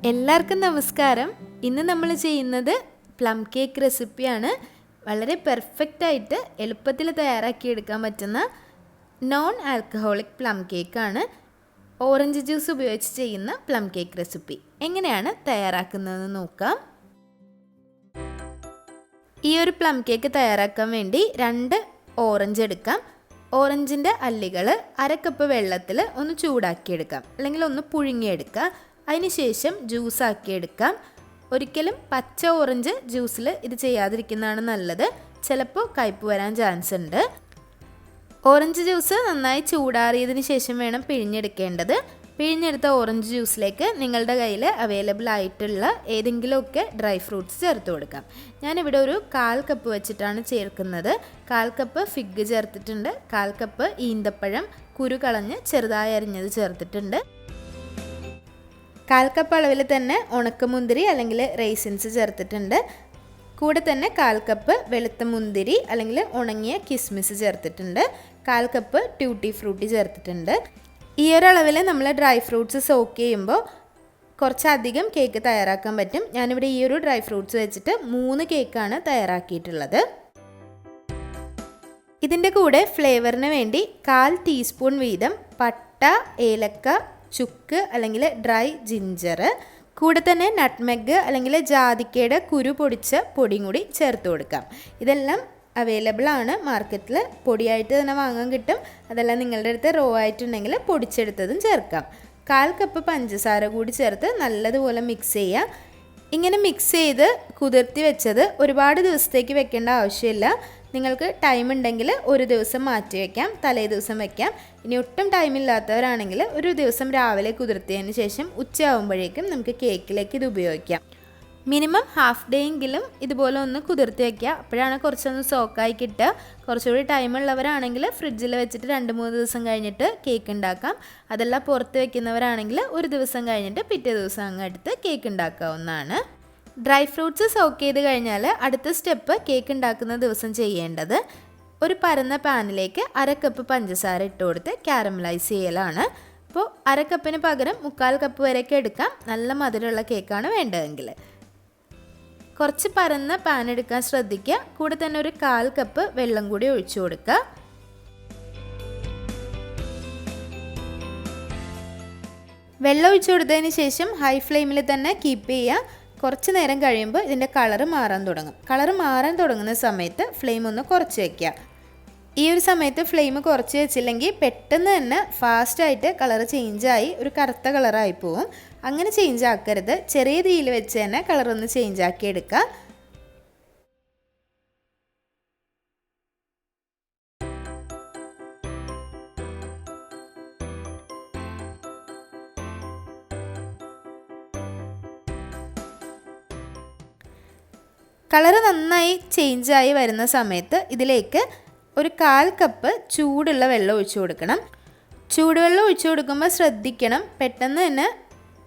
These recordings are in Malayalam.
എല്ലാവർക്കും നമസ്കാരം. ഇന്ന് നമ്മൾ ചെയ്യുന്നത് പ്ലം കേക്ക് റെസിപ്പിയാണ്. വളരെ പെർഫെക്റ്റായിട്ട് എളുപ്പത്തിൽ തയ്യാറാക്കിയെടുക്കാൻ പറ്റുന്ന നോൺ ആൽക്കഹോളിക് പ്ലം കേക്കാണ്. ഓറഞ്ച് ജ്യൂസ് ഉപയോഗിച്ച് ചെയ്യുന്ന പ്ലം കേക്ക് റെസിപ്പി എങ്ങനെയാണ് തയ്യാറാക്കുന്നതെന്ന് നോക്കാം. ഈ ഒരു പ്ലം കേക്ക് തയ്യാറാക്കാൻ വേണ്ടി 2 ഓറഞ്ച് എടുക്കാം. ഓറഞ്ചിൻ്റെ അല്ലികൾ 1/2 കപ്പ് വെള്ളത്തിൽ ഒന്ന് ചൂടാക്കിയെടുക്കാം, അല്ലെങ്കിൽ ഒന്ന് പുഴുങ്ങിയെടുക്കാം. അതിനുശേഷം ജ്യൂസാക്കിയെടുക്കാം. ഒരിക്കലും പച്ച ഓറഞ്ച് ജ്യൂസിൽ ഇത് ചെയ്യാതിരിക്കുന്നതാണ് നല്ലത്. ചിലപ്പോൾ കയ്പ്പ് വരാൻ ചാൻസ് ഉണ്ട്. ഓറഞ്ച് ജ്യൂസ് നന്നായി ചൂടാറിയതിന് ശേഷം വേണം പിഴിഞ്ഞെടുക്കേണ്ടത്. പിഴിഞ്ഞെടുത്ത ഓറഞ്ച് ജ്യൂസിലേക്ക് നിങ്ങളുടെ കയ്യിൽ അവൈലബിൾ ആയിട്ടുള്ള ഏതെങ്കിലുമൊക്കെ ഡ്രൈ ഫ്രൂട്ട്സ് ചേർത്ത് കൊടുക്കാം. ഞാനിവിടെ ഒരു 1/4 കപ്പ് വെച്ചിട്ടാണ് ചേർക്കുന്നത്. 1/4 കപ്പ് ഫിഗ് ചേർത്തിട്ടുണ്ട്, 1/4 കപ്പ് ഈന്തപ്പഴം കുരു കളഞ്ഞ് ചെറുതായി അരിഞ്ഞത് ചേർത്തിട്ടുണ്ട്. 1/4 കപ്പ് അളവിൽ തന്നെ ഉണക്കമുന്തിരി അല്ലെങ്കിൽ റൈസിൻസ് ചേർത്തിട്ടുണ്ട്. കൂടെ തന്നെ 1/4 കപ്പ് വെളുത്ത മുന്തിരി അല്ലെങ്കിൽ ഉണങ്ങിയ കിസ്മിസ് ചേർത്തിട്ടുണ്ട്. 1/4 കപ്പ് ട്യൂട്ടി ഫ്രൂട്ടി ചേർത്തിട്ടുണ്ട്. ഈ ഒരു അളവിൽ നമ്മൾ ഡ്രൈ ഫ്രൂട്ട്സ് സോക്ക് ചെയ്യുമ്പോൾ കുറച്ചധികം കേക്ക് തയ്യാറാക്കാൻ പറ്റും. ഞാനിവിടെ ഈ ഒരു ഡ്രൈ ഫ്രൂട്ട്സ് വെച്ചിട്ട് 3 കേക്കാണ് തയ്യാറാക്കിയിട്ടുള്ളത്. ഇതിൻ്റെ കൂടെ ഫ്ലേവറിന് വേണ്ടി 1/4 ടീസ്പൂൺ വീതം പട്ട, ഏലക്ക, ചുക്ക് അല്ലെങ്കിൽ ഡ്രൈ ജിഞ്ചർ, കൂടെ തന്നെ നട്ട്മെഗ് അല്ലെങ്കിൽ ജാതിക്കയുടെ കുരു പൊടിച്ച പൊടിയും കൂടി ചേർത്ത് കൊടുക്കാം. ഇതെല്ലാം അവൈലബിൾ ആണ് മാർക്കറ്റിൽ, പൊടിയായിട്ട് തന്നെ വാങ്ങാൻ കിട്ടും. അതെല്ലാം നിങ്ങളുടെ അടുത്ത് റോ ആയിട്ടുണ്ടെങ്കിൽ പൊടിച്ചെടുത്തതും ചേർക്കാം. 1/4 കപ്പ് പഞ്ചസാര കൂടി ചേർത്ത് നല്ലതുപോലെ മിക്സ് ചെയ്യുക. ഇങ്ങനെ മിക്സ് ചെയ്ത് കുതിർത്തി വെച്ചത് ഒരുപാട് ദിവസത്തേക്ക് വെക്കേണ്ട ആവശ്യമില്ല. നിങ്ങൾക്ക് ടൈം ഉണ്ടെങ്കിൽ ഒരു ദിവസം മാറ്റി വയ്ക്കാം, തലേ ദിവസം വയ്ക്കാം. ഇനി ഒട്ടും ടൈമില്ലാത്തവരാണെങ്കിൽ ഒരു ദിവസം രാവിലെ കുതിർത്തിയതിന് ശേഷം ഉച്ചയാകുമ്പോഴേക്കും നമുക്ക് കേക്കിലേക്ക് ഇത് ഉപയോഗിക്കാം. മിനിമം ഹാഫ് ഡേ എങ്കിലും ഇതുപോലെ ഒന്ന് കുതിർത്തി വയ്ക്കുക. അപ്പോഴാണ് കുറച്ചൊന്ന് സോക്കായി കിട്ടുക. കുറച്ചുകൂടി ടൈമുള്ളവരാണെങ്കിൽ ഫ്രിഡ്ജിൽ വെച്ചിട്ട് 2-3 ദിവസം കഴിഞ്ഞിട്ട് കേക്ക് ഉണ്ടാക്കാം. അതെല്ലാം പുറത്ത് വയ്ക്കുന്നവരാണെങ്കിൽ ഒരു ദിവസം കഴിഞ്ഞിട്ട് പിറ്റേ ദിവസം അങ്ങ് എടുത്ത് കേക്ക് ഉണ്ടാക്കാവുന്നതാണ്. ഡ്രൈ ഫ്രൂട്ട്സ് സോക്ക് ചെയ്ത് കഴിഞ്ഞാൽ അടുത്ത സ്റ്റെപ്പ് കേക്ക് ഉണ്ടാക്കുന്ന ദിവസം ചെയ്യേണ്ടത് ഒരു പരന്ന പാനിലേക്ക് 1/2 കപ്പ് പഞ്ചസാര ഇട്ട് കൊടുത്ത് കാരമലൈസ് ചെയ്യലാണ്. അപ്പോൾ 1/2 കപ്പിന് പകരം 1/4 കപ്പ് വരെയൊക്കെ എടുക്കാം. നല്ല മധുരമുള്ള കേക്കാണ് വേണ്ടതെങ്കിൽ. കുറച്ച് പരന്ന പാൻ എടുക്കാൻ ശ്രദ്ധിക്കുക. കൂടെ തന്നെ ഒരു 1/4 കപ്പ് വെള്ളം കൂടി ഒഴിച്ചു കൊടുക്കുക. വെള്ളം ഒഴിച്ചു കൊടുത്തതിന് ശേഷം ഹൈ ഫ്ലെയിമിൽ തന്നെ കീപ്പ് ചെയ്യുക. കുറച്ച് നേരം കഴിയുമ്പോൾ ഇതിൻ്റെ കളറ് മാറാൻ തുടങ്ങും. കളറ് മാറാൻ തുടങ്ങുന്ന സമയത്ത് ഫ്ലെയിം ഒന്ന് കുറച്ച് വയ്ക്കുക. ഈ ഒരു സമയത്ത് ഫ്ലെയിം കുറച്ച് വെച്ചില്ലെങ്കിൽ പെട്ടെന്ന് തന്നെ ഫാസ്റ്റായിട്ട് കളറ് ചേഞ്ചായി ഒരു കറുത്ത കളറായി പോവും. അങ്ങനെ ചേഞ്ച് ആക്കരുത്. ചെറിയ തീയിൽ വെച്ച് തന്നെ കളറൊന്ന് ചേഞ്ച് ആക്കി എടുക്കുക. കളറ് നന്നായി ചേഞ്ചായി വരുന്ന സമയത്ത് ഇതിലേക്ക് ഒരു 1/4 കപ്പ് ചൂടുള്ള വെള്ളം ഒഴിച്ചു കൊടുക്കണം. ചൂടുവെള്ളം ഒഴിച്ചു കൊടുക്കുമ്പോൾ ശ്രദ്ധിക്കണം, പെട്ടെന്ന് തന്നെ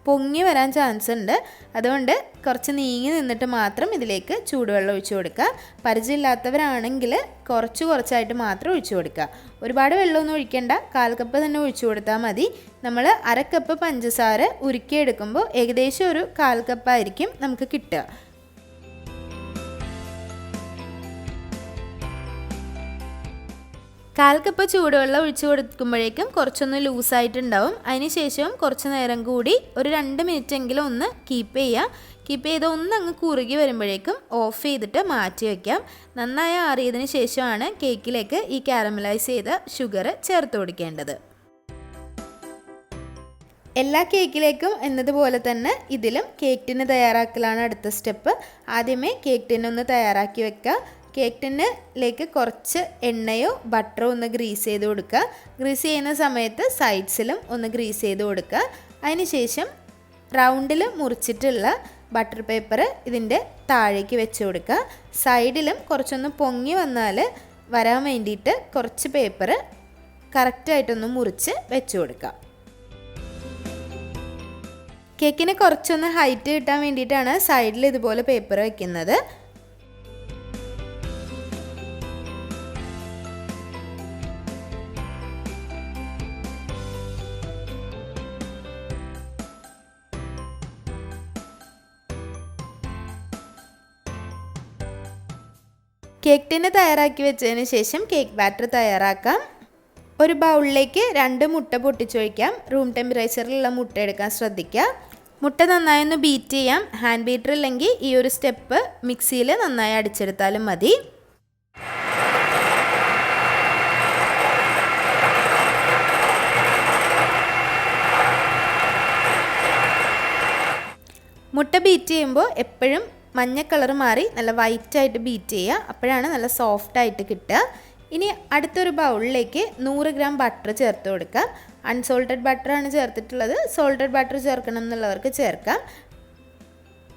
പൊങ്ങി വരാൻ ചാൻസ് ഉണ്ട്. അതുകൊണ്ട് കുറച്ച് നീങ്ങി നിന്നിട്ട് മാത്രം ഇതിലേക്ക് ചൂടുവെള്ളം ഒഴിച്ചു കൊടുക്കുക. പരിചയമില്ലാത്തവരാണെങ്കിൽ കുറച്ചായിട്ട് മാത്രം ഒഴിച്ചു കൊടുക്കുക. ഒരുപാട് വെള്ളമൊന്നും ഒഴിക്കേണ്ട, 1/4 കപ്പ് തന്നെ ഒഴിച്ചു കൊടുത്താൽ മതി. നമ്മൾ 1/2 കപ്പ് പഞ്ചസാര ഉരുക്കിയെടുക്കുമ്പോൾ ഏകദേശം ഒരു 1/4 കപ്പായിരിക്കും നമുക്ക് കിട്ടുക. കാൽ കപ്പ് ചൂടുവെള്ളം ഒഴിച്ചു കൊടുക്കുമ്പോഴേക്കും കുറച്ചൊന്ന് ലൂസായിട്ടുണ്ടാവും. അതിന് ശേഷം കുറച്ച് നേരം കൂടി ഒരു 2 മിനിറ്റ് എങ്കിലും ഒന്ന് കീപ്പ് ചെയ്യുക. കീപ്പ് ചെയ്ത് ഒന്നങ്ങ് കുറുകി വരുമ്പോഴേക്കും ഓഫ് ചെയ്തിട്ട് മാറ്റി വയ്ക്കാം. നന്നായി ആറിയതിന് ശേഷമാണ് കേക്കിലേക്ക് ഈ കാരമലൈസ് ചെയ്ത ഷുഗർ ചേർത്ത് കൊടുക്കേണ്ടത്. എല്ലാ കേക്കിലേക്കും എന്നതുപോലെ തന്നെ ഇതിലും കേക്ക് ടിന്ന് തയ്യാറാക്കലാണ് അടുത്ത സ്റ്റെപ്പ്. ആദ്യമേ കേക്ക് ടിന്നൊന്ന് തയ്യാറാക്കി വെക്കുക. കേക്ക് ടിന്നിലേക്ക് കുറച്ച് എണ്ണയോ ബട്ടറോ ഒന്ന് ഗ്രീസ് ചെയ്ത് കൊടുക്കുക. ഗ്രീസ് ചെയ്യുന്ന സമയത്ത് സൈഡ്സിലും ഒന്ന് ഗ്രീസ് ചെയ്ത് കൊടുക്കുക. അതിനുശേഷം റൗണ്ടിൽ മുറിച്ചിട്ടുള്ള ബട്ടർ പേപ്പർ ഇതിൻ്റെ താഴേക്ക് വെച്ച് കൊടുക്കുക. സൈഡിലും കുറച്ചൊന്ന് പൊങ്ങി വരാൻ വേണ്ടിയിട്ട് കുറച്ച് പേപ്പർ കറക്റ്റായിട്ടൊന്ന് മുറിച്ച് വെച്ച് കൊടുക്കുക. കേക്കിന് കുറച്ചൊന്ന് ഹൈറ്റ് കിട്ടാൻ വേണ്ടിയിട്ടാണ് സൈഡിൽ ഇതുപോലെ പേപ്പർ വയ്ക്കുന്നത്. കേക്ക് ടിന് തയ്യാറാക്കി വെച്ചതിന് ശേഷം കേക്ക് ബാറ്റർ തയ്യാറാക്കാം. ഒരു ബൗളിലേക്ക് 2 മുട്ട പൊട്ടിച്ചൊഴിക്കാം. റൂം ടെമ്പറേച്ചറിലുള്ള മുട്ട എടുക്കാൻ ശ്രദ്ധിക്കുക. മുട്ട നന്നായി ഒന്ന് ബീറ്റ് ചെയ്യാം. ഹാൻഡ് ബീറ്റർ ഇല്ലെങ്കിൽ ഈ ഒരു സ്റ്റെപ്പ് മിക്സിയിൽ നന്നായി അടിച്ചെടുത്താലും മതി. മുട്ട ബീറ്റ് ചെയ്യുമ്പോൾ എപ്പോഴും മഞ്ഞ കളർ മാറി നല്ല വൈറ്റായിട്ട് ബീറ്റ് ചെയ്യുക. അപ്പോഴാണ് നല്ല സോഫ്റ്റായിട്ട് കിട്ടുക. ഇനി അടുത്തൊരു ബൗളിലേക്ക് 100 ഗ്രാം ബട്ടർ ചേർത്ത് കൊടുക്കാം. അൺസോൾട്ടഡ് ബട്ടറാണ് ചേർത്തിട്ടുള്ളത്. സോൾട്ടഡ് ബട്ടർ ചേർക്കണം എന്നുള്ളവർക്ക് ചേർക്കാം.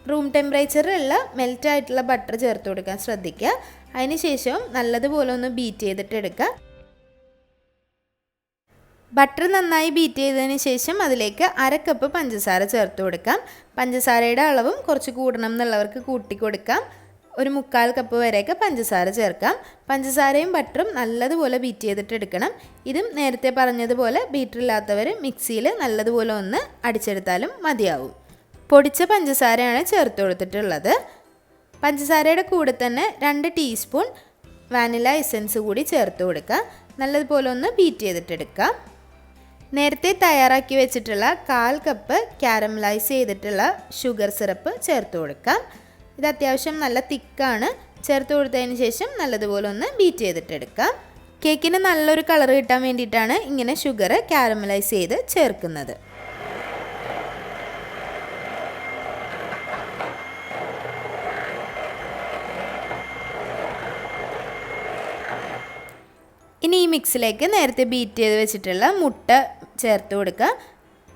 റൂം ടെമ്പറേച്ചറിലുള്ള മെൽറ്റായിട്ടുള്ള ബട്ടർ ചേർത്ത് കൊടുക്കാൻ ശ്രദ്ധിക്കുക. അതിന് ശേഷം നല്ലതുപോലെ ഒന്ന് ബീറ്റ് ചെയ്തിട്ട് എടുക്കുക. ബട്ടർ നന്നായി ബീറ്റ് ചെയ്തതിന് ശേഷം അതിലേക്ക് 1/2 കപ്പ് പഞ്ചസാര ചേർത്ത് കൊടുക്കാം. പഞ്ചസാരയുടെ അളവും കുറച്ച് കൂടണം എന്നുള്ളവർക്ക് കൂട്ടി കൊടുക്കാം. ഒരു 1/4 കപ്പ് വരെയൊക്കെ പഞ്ചസാര ചേർക്കാം. പഞ്ചസാരയും ബട്ടറും നല്ലതുപോലെ ബീറ്റ് ചെയ്തിട്ട് എടുക്കണം. ഇതും നേരത്തെ പറഞ്ഞതുപോലെ ബീറ്ററില്ലാത്തവർ മിക്സിയിൽ നല്ലതുപോലെ ഒന്ന് അടിച്ചെടുത്താലും മതിയാവും. പൊടിച്ച പഞ്ചസാരയാണ് ചേർത്ത് കൊടുത്തിട്ടുള്ളത്. പഞ്ചസാരയുടെ കൂടെ തന്നെ 2 ടീസ്പൂൺ വാനില എസൻസ് കൂടി ചേർത്ത് കൊടുക്കുക. നല്ലതുപോലെ ഒന്ന് ബീറ്റ് ചെയ്തിട്ടെടുക്കാം. നേരത്തെ തയ്യാറാക്കി വെച്ചിട്ടുള്ള 1/4 കപ്പ് കാരമലൈസ് ചെയ്തിട്ടുള്ള ഷുഗർ സിറപ്പ് ചേർത്ത് കൊടുക്കാം. ഇത് അത്യാവശ്യം നല്ല തിക്കാണ്. ചേർത്ത് കൊടുത്തതിന് ശേഷം നല്ലതുപോലെ ഒന്ന് ബീറ്റ് ചെയ്തിട്ടെടുക്കാം. കേക്കിന് നല്ലൊരു കളർ കിട്ടാൻ വേണ്ടിയിട്ടാണ് ഇങ്ങനെ ഷുഗർ കാരമലൈസ് ചെയ്ത് ചേർക്കുന്നത്. ഇനി ഈ മിക്സിലേക്ക് നേരത്തെ ബീറ്റ് ചെയ്ത് വെച്ചിട്ടുള്ള മുട്ട ചേർത്ത് കൊടുക്കുക.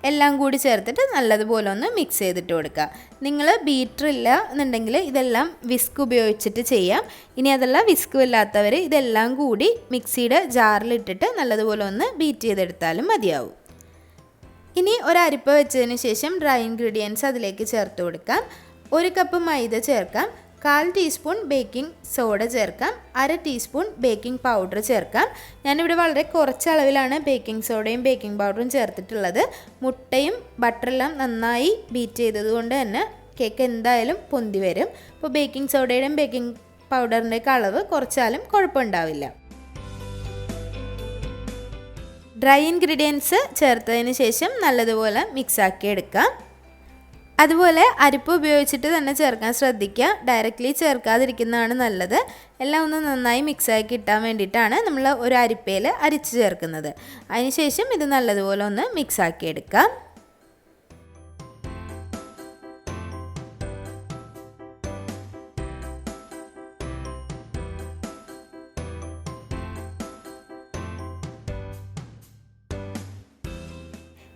എല്ലാം കൂടി ചേർത്തിട്ട് നല്ലതുപോലെ ഒന്ന് മിക്സ് ചെയ്തിട്ട് കൊടുക്കുക. നിങ്ങൾ ബീറ്റർ ഇല്ല എന്നുണ്ടെങ്കിൽ ഇതെല്ലാം വിസ്ക് ഉപയോഗിച്ചിട്ട് ചെയ്യാം. ഇനി അതല്ല വിസ്ക് ഇല്ലാത്തവർ ഇതെല്ലാം കൂടി മിക്സിയുടെ ജാറിലിട്ടിട്ട് നല്ലതുപോലെ ഒന്ന് ബീറ്റ് ചെയ്തെടുത്താലും മതിയാവും. ഇനി ഒരു അരിപ്പ വെച്ചതിന് ശേഷം ഡ്രൈ ഇൻഗ്രീഡിയൻസ് അതിലേക്ക് ചേർത്ത് കൊടുക്കാം. 1 കപ്പ് മൈദ ചേർക്കാം. 1/4 ടീസ്പൂൺ ബേക്കിംഗ് സോഡ ചേർക്കാം. 1/2 ടീസ്പൂൺ ബേക്കിംഗ് പൗഡർ ചേർക്കാം. ഞാനിവിടെ വളരെ കുറച്ച് അളവിലാണ് ബേക്കിംഗ് സോഡയും ബേക്കിംഗ് പൗഡറും ചേർത്തിട്ടുള്ളത്. മുട്ടയും ബട്ടറെല്ലാം നന്നായി ബീറ്റ് ചെയ്തതുകൊണ്ട് തന്നെ കേക്ക് എന്തായാലും പൊന്തി വരും. അപ്പോൾ ബേക്കിംഗ് സോഡയുടെയും ബേക്കിംഗ് പൗഡറിൻ്റെയൊക്കെ അളവ് കുറച്ചാലും കുഴപ്പമുണ്ടാവില്ല. ഡ്രൈ ഇൻഗ്രീഡിയൻസ് ചേർത്തതിന് ശേഷം നല്ലതുപോലെ മിക്സാക്കി എടുക്കാം. അതുപോലെ അരിപ്പ് ഉപയോഗിച്ചിട്ട് തന്നെ ചേർക്കാൻ ശ്രദ്ധിക്കുക. ഡയറക്റ്റ്ലി ചേർക്കാതിരിക്കുന്നതാണ് നല്ലത്. എല്ലാം ഒന്ന് നന്നായി മിക്സാക്കി കിട്ടാൻ വേണ്ടിയിട്ടാണ് നമ്മൾ ഒരു അരിപ്പയിൽ അരിച്ച് ചേർക്കുന്നത്. അതിനുശേഷം ഇത് നല്ലതുപോലെ ഒന്ന് മിക്സാക്കി എടുക്കാം.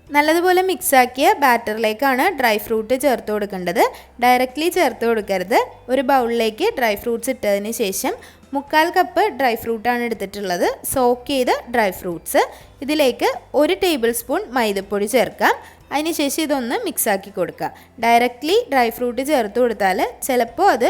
നല്ലതുപോലെ മിക്സാക്കിയ ബാറ്ററിലേക്കാണ് ഡ്രൈ ഫ്രൂട്ട് ചേർത്ത് കൊടുക്കേണ്ടത്. ഡയറക്റ്റ്ലി ചേർത്ത് കൊടുക്കരുത്. ഒരു ബൗളിലേക്ക് ഡ്രൈ ഫ്രൂട്ട്സ് ഇട്ടതിന് ശേഷം 1/4 കപ്പ് ഡ്രൈ ഫ്രൂട്ടാണ് എടുത്തിട്ടുള്ളത്. സോക്ക് ചെയ്ത ഡ്രൈ ഫ്രൂട്ട്സ് ഇതിലേക്ക് 1 ടേബിൾ സ്പൂൺ മൈദപ്പൊടി ചേർക്കാം. അതിനുശേഷം ഇതൊന്ന് മിക്സാക്കി കൊടുക്കുക. ഡയറക്റ്റ്ലി ഡ്രൈ ഫ്രൂട്ട് ചേർത്ത് കൊടുത്താൽ ചിലപ്പോൾ അത്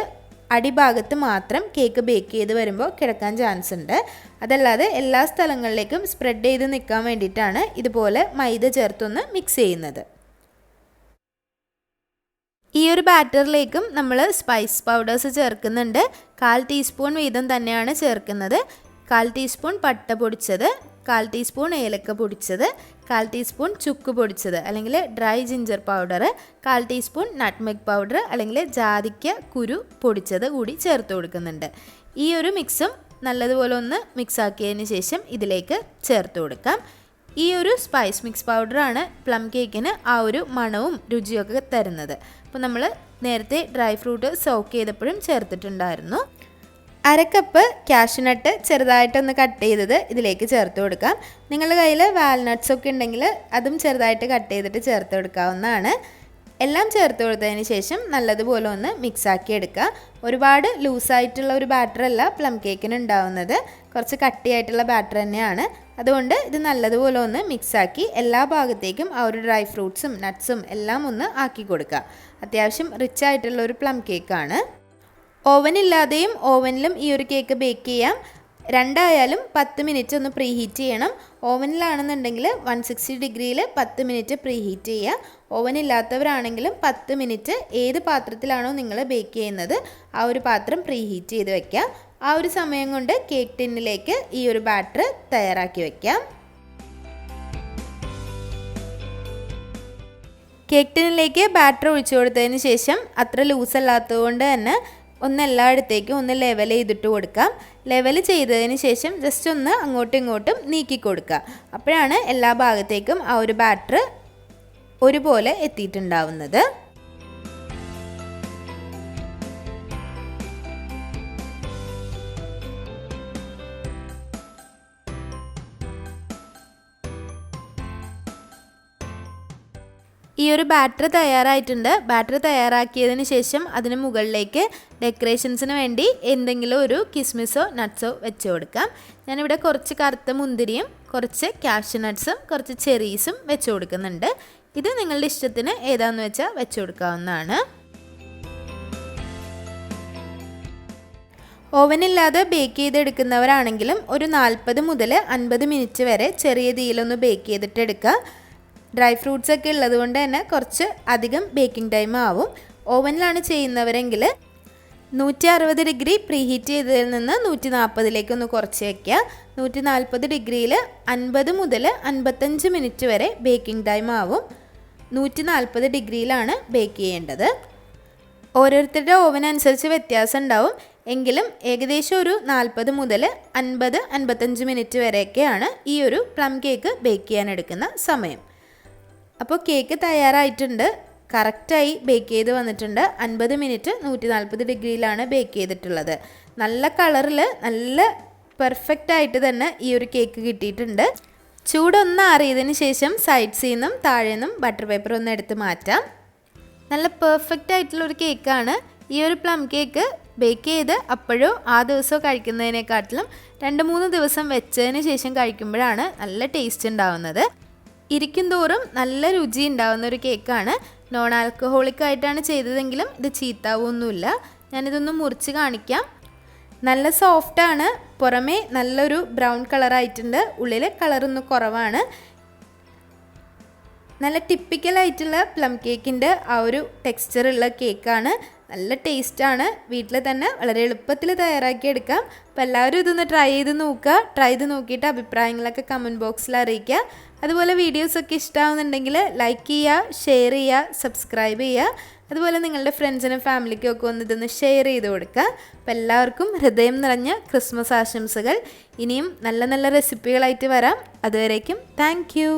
അടിഭാഗത്ത് മാത്രം കേക്ക് ബേക്ക് ചെയ്ത് വരുമ്പോൾ കിടക്കാൻ ചാൻസ് ഉണ്ട്. അതല്ലാതെ എല്ലാ സ്ഥലങ്ങളിലേക്കും സ്പ്രെഡ് ചെയ്ത് നിൽക്കാൻ വേണ്ടിയിട്ടാണ് ഇതുപോലെ മൈദ ചേർത്തൊന്ന് മിക്സ് ചെയ്യുന്നത്. ഈ ഒരു ബാറ്ററിലേക്കും നമ്മൾ സ്പൈസ് പൗഡേഴ്സ് ചേർക്കുന്നുണ്ട്. 1/4 ടീസ്പൂൺ വീതം തന്നെയാണ് ചേർക്കുന്നത്. 1/4 ടീസ്പൂൺ പട്ട പൊടിച്ചത്, 1/4 ടീസ്പൂൺ ഏലക്ക പൊടിച്ചത്, 1/4 ടീസ്പൂൺ ചുക്ക് പൊടിച്ചത് അല്ലെങ്കിൽ dry ginger powder, 1/4 teaspoon nutmeg powder അല്ലെങ്കിൽ ജാതിക്ക കുരു പൊടിച്ചത് കൂടി ചേർത്ത് കൊടുക്കുന്നുണ്ട്. ഈ ഒരു മിക്സും നല്ലതുപോലെ ഒന്ന് മിക്സാക്കിയതിന് ശേഷം ഇതിലേക്ക് ചേർത്ത് കൊടുക്കാം. ഈ ഒരു സ്പൈസ് മിക്സ് പൗഡറാണ് പ്ലം കേക്കിന് ആ ഒരു മണവും രുചിയൊക്കെ തരുന്നത്. അപ്പോൾ നമ്മൾ നേരത്തെ ഡ്രൈ ഫ്രൂട്ട് സോക്ക് ചെയ്തപ്പോഴും ചേർത്തിട്ടുണ്ടായിരുന്നു. 1/2 കപ്പ് കാഷ്യൂനട്ട് ചെറുതായിട്ടൊന്ന് കട്ട് ചെയ്തത് ഇതിലേക്ക് ചേർത്ത് കൊടുക്കാം. നിങ്ങളുടെ കയ്യിൽ വാൽനട്ട്സ് ഒക്കെ ഉണ്ടെങ്കിൽ അതും ചെറുതായിട്ട് കട്ട് ചെയ്തിട്ട് ചേർത്ത് കൊടുക്കാവുന്നതാണ്. എല്ലാം ചേർത്ത് കൊടുത്തതിന് ശേഷം നല്ലതുപോലെ ഒന്ന് മിക്സാക്കി എടുക്കുക. ഒരുപാട് ലൂസായിട്ടുള്ള ഒരു ബാറ്ററല്ല പ്ലം കേക്കിന് ഉണ്ടാവുന്നത്. കുറച്ച് കട്ടിയായിട്ടുള്ള ബാറ്റർ തന്നെയാണ്. അതുകൊണ്ട് ഇത് നല്ലതുപോലെ ഒന്ന് മിക്സാക്കി എല്ലാ ഭാഗത്തേക്കും ആ ഒരു ഡ്രൈ ഫ്രൂട്ട്സും നട്ട്സും എല്ലാം ഒന്ന് ആക്കി കൊടുക്കുക. അത്യാവശ്യം റിച്ച് ആയിട്ടുള്ള ഒരു പ്ലം കേക്കാണ്. ഓവനില്ലാതെയും ഓവനിലും ഈ ഒരു കേക്ക് ബേക്ക് ചെയ്യാം. രണ്ടായാലും 10 മിനിറ്റ് ഒന്ന് പ്രീ ഹീറ്റ് ചെയ്യണം. ഓവനിലാണെന്നുണ്ടെങ്കിൽ 160 ഡിഗ്രിയിൽ 10 മിനിറ്റ് പ്രീ ഹീറ്റ് ചെയ്യുക. ഓവൻ ഇല്ലാത്തവരാണെങ്കിലും 10 മിനിറ്റ് ഏത് പാത്രത്തിലാണോ നിങ്ങൾ ബേക്ക് ചെയ്യുന്നത് ആ ഒരു പാത്രം പ്രീ ഹീറ്റ് ചെയ്ത് വെക്കുക. ആ ഒരു സമയം കൊണ്ട് കേക്ക് ടിന്നിലേക്ക് ഈ ഒരു ബാറ്റർ തയ്യാറാക്കി വെക്കാം. കേക്ക് ടിന്നിലേക്ക് ബാറ്റർ ഒഴിച്ചു കൊടുത്തതിന് ശേഷം അത്ര ലൂസ് അല്ലാത്തതുകൊണ്ട് തന്നെ ഒന്ന് എല്ലായിടത്തേക്കും ഒന്ന് ലെവൽ ചെയ്തിട്ട് കൊടുക്കാം. ലെവൽ ചെയ്തതിന് ശേഷം ജസ്റ്റ് ഒന്ന് അങ്ങോട്ടും ഇങ്ങോട്ടും നീക്കി കൊടുക്കുക. അപ്പോഴാണ് എല്ലാ ഭാഗത്തേക്കും ആ ഒരു ബാറ്റർ ഒരുപോലെ എത്തിയിട്ടുണ്ടാവുന്നത്. ഈ ഒരു ബാറ്റർ തയ്യാറായിട്ടുണ്ട്. ബാറ്റർ തയ്യാറാക്കിയതിന് ശേഷം അതിന് മുകളിലേക്ക് ഡെക്കറേഷൻസിന് വേണ്ടി എന്തെങ്കിലും ഒരു കിസ്മിസോ നട്ട്സോ വെച്ച് കൊടുക്കാം. ഞാനിവിടെ കുറച്ച് കറുത്ത മുന്തിരിയും കുറച്ച് കാഷ്യൂ നട്ട്സും കുറച്ച് ചെറീസും വെച്ച് കൊടുക്കുന്നുണ്ട്. ഇത് നിങ്ങളുടെ ഇഷ്ടത്തിന് ഏതാണെന്ന് വെച്ചാൽ വെച്ച് കൊടുക്കാവുന്നതാണ്. ഓവനില്ലാതെ ബേക്ക് ചെയ്തെടുക്കുന്നവരാണെങ്കിലും ഒരു 40 മുതൽ 50 മിനിറ്റ് വരെ ചെറിയ തീയിലൊന്ന് ബേക്ക് ചെയ്തിട്ട് എടുക്കുക. ഡ്രൈ ഫ്രൂട്ട്സ് ഒക്കെ ഉള്ളത് കൊണ്ട് തന്നെ കുറച്ച് അധികം ബേക്കിംഗ് ടൈം ആവും. ഓവനിലാണ് ചെയ്യുന്നവരെങ്കിൽ 160 ഡിഗ്രി പ്രീ ഹീറ്റ് ചെയ്തതിൽ നിന്ന് 140 ഒന്ന് കുറച്ച് വയ്ക്കുക. 140 ഡിഗ്രിയിൽ 50 മുതൽ 55 മിനിറ്റ് വരെ ബേക്കിംഗ് ടൈം ആവും. 140 ഡിഗ്രിയിലാണ് ബേക്ക് ചെയ്യേണ്ടത്. ഓരോരുത്തരുടെ ഓവൻ അനുസരിച്ച് വ്യത്യാസം ഉണ്ടാവും. എങ്കിലും ഏകദേശം ഒരു 40 മുതൽ 50-55 മിനിറ്റ് വരെയൊക്കെയാണ് ഈ ഒരു പ്ലം കേക്ക് ബേക്ക് ചെയ്യാൻ എടുക്കുന്ന സമയം. അപ്പോൾ കേക്ക് തയ്യാറായിട്ടുണ്ട്. കറക്റ്റായി ബേക്ക് ചെയ്ത് വന്നിട്ടുണ്ട്. 50 മിനിറ്റ് 140 ഡിഗ്രിയിലാണ് ബേക്ക് ചെയ്തിട്ടുള്ളത്. നല്ല കളറിൽ നല്ല പെർഫെക്റ്റ് ആയിട്ട് തന്നെ ഈ ഒരു കേക്ക് കിട്ടിയിട്ടുണ്ട്. ചൂടൊന്ന് ആറിയതിന് ശേഷം സൈഡ്സിൽ നിന്നും താഴെ നിന്നും ബട്ടർ പേപ്പർ ഒന്ന് എടുത്ത് മാറ്റാം. നല്ല പെർഫെക്റ്റ് ആയിട്ടുള്ളൊരു കേക്കാണ്. ഈ ഒരു പ്ലം കേക്ക് ബേക്ക് ചെയ്ത് അപ്പോഴോ ആ ദിവസമോ കഴിക്കുന്നതിനെക്കാട്ടിലും 2-3 ദിവസം വെച്ചതിന് ശേഷം കഴിക്കുമ്പോഴാണ് നല്ല ടേസ്റ്റ് ഉണ്ടാവുന്നത്. ഇരിക്കും തോറും നല്ല രുചി ഉണ്ടാവുന്ന ഒരു കേക്കാണ്. നോൺ ആൽക്കഹോളിക് ആയിട്ടാണ് ചെയ്തതെങ്കിലും ഇത് ചീത്താവൊന്നുമില്ല. ഞാനിതൊന്ന് മുറിച്ച് കാണിക്കാം. നല്ല സോഫ്റ്റാണ്. പുറമേ നല്ലൊരു ബ്രൗൺ കളറായിട്ടുണ്ട്. ഉള്ളിൽ കളറൊന്ന് കുറവാണ്. നല്ല ടിപ്പിക്കലായിട്ടുള്ള പ്ലം കേക്കിൻ്റെ ആ ഒരു ടെക്സ്ചറുള്ള കേക്കാണ്. നല്ല ടേസ്റ്റാണ്. വീട്ടിൽ തന്നെ വളരെ എളുപ്പത്തിൽ തയ്യാറാക്കിയെടുക്കാം. അപ്പോൾ എല്ലാവരും ഇതൊന്ന് ട്രൈ ചെയ്ത് നോക്കുക. ട്രൈ ചെയ്ത് നോക്കിയിട്ട് അഭിപ്രായങ്ങളൊക്കെ കമൻറ്റ് ബോക്സിൽ അറിയിക്കുക. അതുപോലെ വീഡിയോസൊക്കെ ഇഷ്ടമാവുന്നുണ്ടെങ്കിൽ ലൈക്ക് ചെയ്യുക, ഷെയർ ചെയ്യുക, സബ്സ്ക്രൈബ് ചെയ്യുക. അതുപോലെ നിങ്ങളുടെ ഫ്രണ്ട്സിനും ഫാമിലിക്കും ഒക്കെ ഒന്ന് ഇതൊന്ന് ഷെയർ ചെയ്ത് കൊടുക്കുക. അപ്പോൾ എല്ലാവർക്കും ഹൃദയം നിറഞ്ഞ ക്രിസ്മസ് ആശംസകൾ. ഇനിയും നല്ല നല്ല റെസിപ്പികളായിട്ട് വരാം. അതുവരേക്കും താങ്ക് യു.